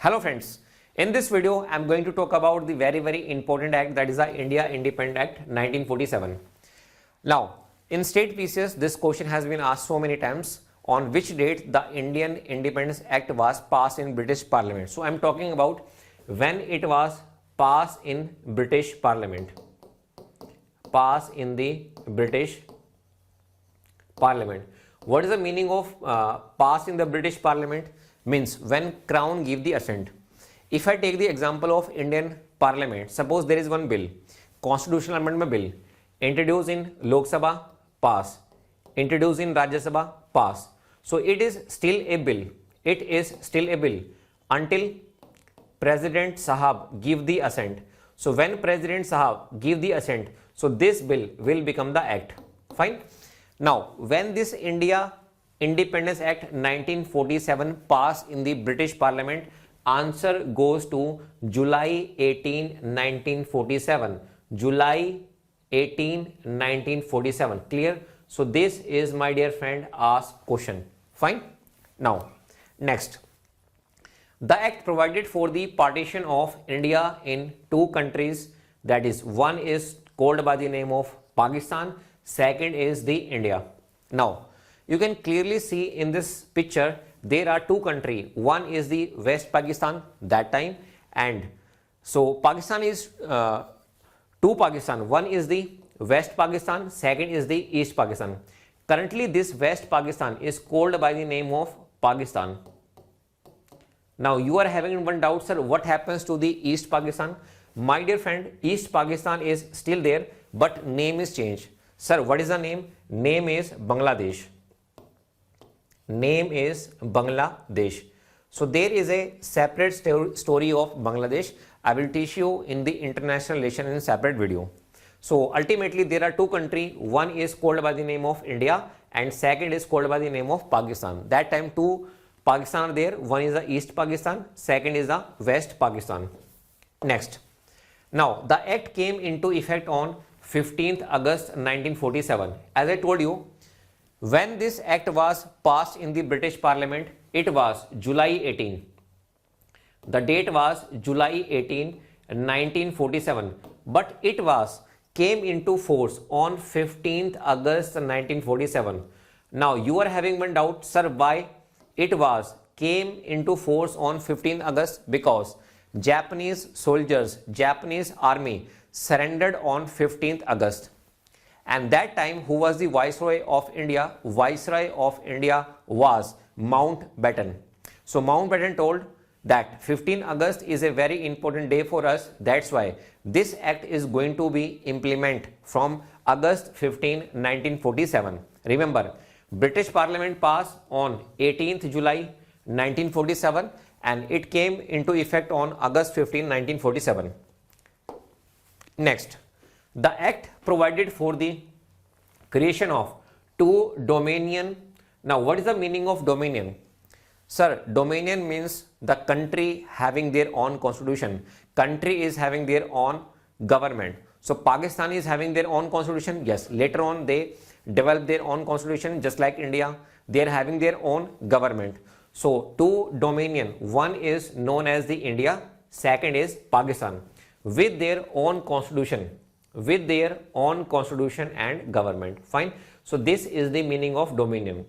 Hello friends, in this video I am going to talk about the very important act, that is the India Independence Act 1947. Now in state PCS this question has been asked so many times, on which date the Indian Independence Act was passed in British Parliament. So I am talking about when it was passed in British Parliament. Passed in the British Parliament. What is the meaning of passed in the British Parliament? Means when Crown give the assent. If I take the example of Indian Parliament, suppose there is one bill, Constitutional Amendment Bill, introduced in Lok Sabha, pass, introduced in Rajya Sabha, pass. So it is still a bill. It is still a bill until President Sahab give the assent. So when President Sahab give the assent, so this bill will become the act. Fine. Now when this India Independence Act 1947 passed in the British Parliament, answer goes to July 18, 1947. July 18, 1947. Clear? So this is, my dear friend, asked question. Fine. Now next, the act provided for the partition of India in two countries, that is, one is called by the name of Pakistan, second is the India. Now you can clearly see in this picture there are two countries. One is the West Pakistan that time, and so Pakistan is two Pakistan. One is the West Pakistan, second is the East Pakistan. Currently this West Pakistan is called by the name of Pakistan. Now you are having one doubt, sir, what happens to the East Pakistan? My dear friend, East Pakistan is still there, but name is changed. Sir, what is the name? Name is Bangladesh. Name is Bangladesh. So there is a separate story of Bangladesh. I will teach you in the international relation in a separate video. So ultimately there are two countries. One is called by the name of India and second is called by the name of Pakistan. That time two Pakistan are there. One is the East Pakistan, second is the West Pakistan. Next. Now the act came into effect on 15th August 1947. As I told you, when this act was passed in the British Parliament, it was July 18. The date was July 18, 1947, but it came into force on 15th August 1947. Now you are having one doubt, sir, why it came into force on 15th August? Because Japanese soldiers, Japanese army surrendered on 15th August. And that time who was the Viceroy of India? Viceroy of India was Mountbatten. So Mountbatten told that 15 August is a very important day for us. That's why this act is going to be implemented from August 15, 1947. Remember, British Parliament passed on 18th July 1947 and it came into effect on August 15, 1947. Next, the act provided for the creation of two dominion. Now what is the meaning of dominion? Sir, dominion means the country having their own constitution. Country is having their own government. So Pakistan is having their own constitution. Yes, later on they developed their own constitution just like India. They are having their own government. So two dominion. One is known as the India. Second is Pakistan with their own constitution. With their own constitution and government. Fine. So this is the meaning of dominion.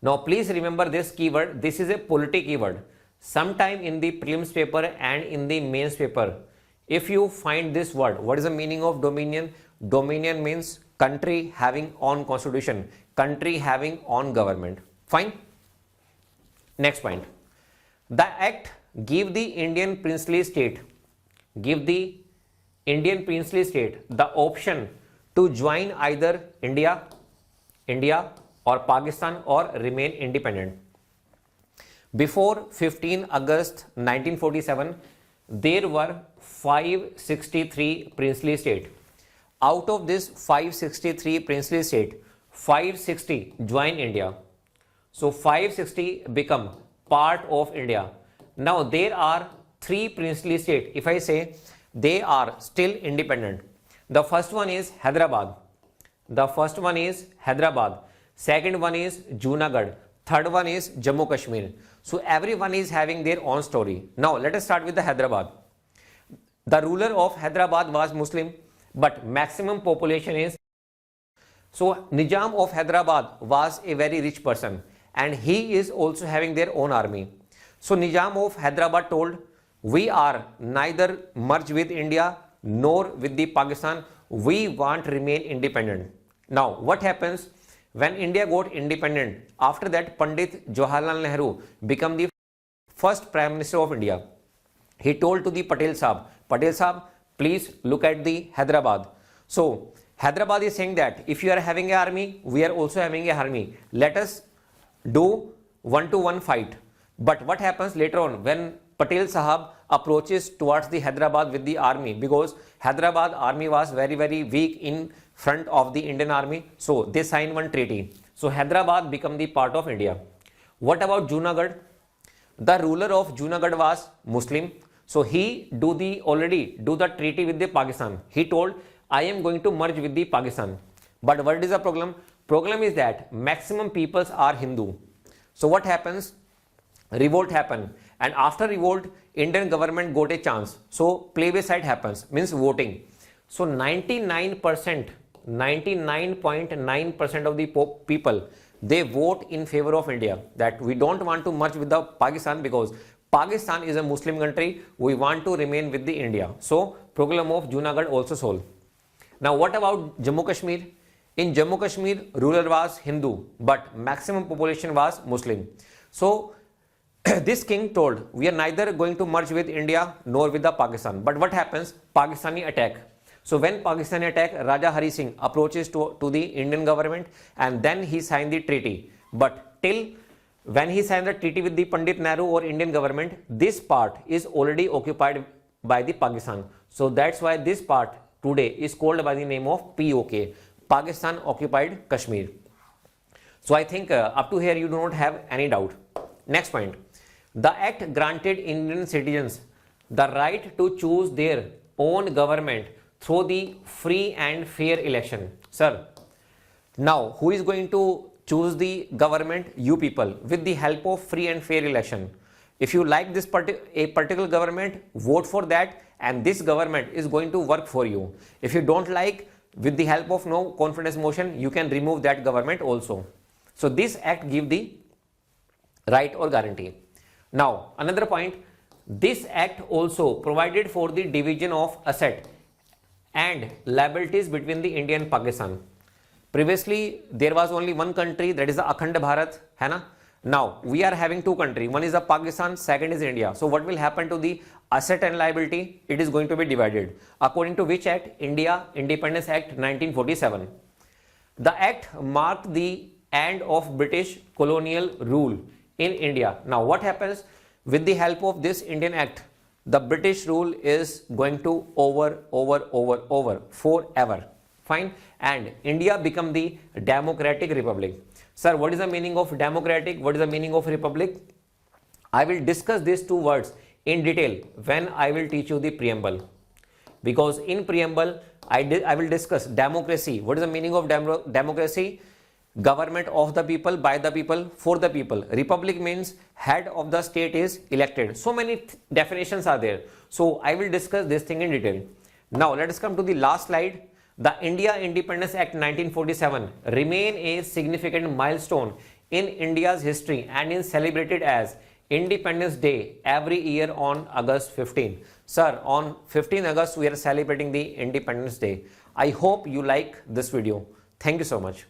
Now please remember this keyword. This is a politic keyword. Sometime in the prelims paper and in the mains paper, if you find this word, what is the meaning of dominion? Dominion means country having own constitution, country having own government. Fine. Next point. The act give the Indian princely state, the option to join either India or Pakistan or remain independent. Before 15 August 1947, there were 563 princely states. Out of this 563 princely states, 560 join India. So 560 become part of India. Now there are three princely states. If I say they are still independent, the first one is Hyderabad. Second one is Junagadh. Third one is Jammu Kashmir. So everyone is having their own story. Now let us start with the Hyderabad. The ruler of Hyderabad was Muslim, but maximum population is. So Nizam of Hyderabad was a very rich person and he is also having their own army. So Nizam of Hyderabad told, we are neither merged with India nor with the Pakistan. We want to remain independent. Now what happens when India got independent? After that, Pandit Jawaharlal Nehru became the first Prime Minister of India. He told to the Patel Sahab, please look at the Hyderabad. So Hyderabad is saying that if you are having an army, we are also having an army. Let us do one-to-one fight. But what happens later on when Patel Sahab approaches towards the Hyderabad with the army, because Hyderabad army was very weak in front of the Indian army. So they signed one treaty. So Hyderabad became the part of India. What about Junagadh? The ruler of Junagadh was Muslim. So he already do the treaty with the Pakistan. He told, I am going to merge with the Pakistan. But what is the problem? Problem is that maximum peoples are Hindu. So what happens? Revolt happened. And after revolt, Indian government got a chance. So plebiscite happens, means voting. So 99.9% of the people, they vote in favor of India, that we don't want to merge with the Pakistan because Pakistan is a Muslim country. We want to remain with the India. So problem of Junagadh also solved. Now what about Jammu Kashmir? In Jammu Kashmir, ruler was Hindu, but maximum population was Muslim. So this king told, we are neither going to merge with India nor with the Pakistan. But what happens? Pakistani attack. So when Pakistani attack, Raja Hari Singh approaches to the Indian government and then he signed the treaty. But till when he signed the treaty with the Pandit Nehru or Indian government, this part is already occupied by the Pakistan. So that's why this part today is called by the name of POK, Pakistan Occupied Kashmir. So I think up to here you do not have any doubt. Next point. The act granted Indian citizens the right to choose their own government through the free and fair election. Sir, now who is going to choose the government? You people, with the help of free and fair election. If you like this particular government, vote for that and this government is going to work for you. If you don't like, with the help of no confidence motion, you can remove that government also. So this act give the right or guarantee. Now another point, this act also provided for the division of asset and liabilities between the India and Pakistan. Previously there was only one country, that is the Akhand Bharat, hai na? Now we are having two countries, one is the Pakistan, second is India. So what will happen to the asset and liability? It is going to be divided. According to which act? India Independence Act 1947. The act marked the end of British colonial rule in India. Now what happens? With the help of this Indian Act, the British rule is going to over forever. Fine. And India become the democratic republic. Sir, what is the meaning of democratic? What is the meaning of republic? I will discuss these two words in detail when I will teach you the preamble. Because in preamble, I will discuss democracy. What is the meaning of democracy? Government of the people, by the people, for the people. Republic means head of the state is elected. So many definitions are there. So I will discuss this thing in detail. Now let us come to the last slide. The India Independence Act 1947 remain a significant milestone in India's history and is celebrated as Independence Day every year on August 15. Sir, on 15 August we are celebrating the Independence Day. I hope you like this video. Thank you so much.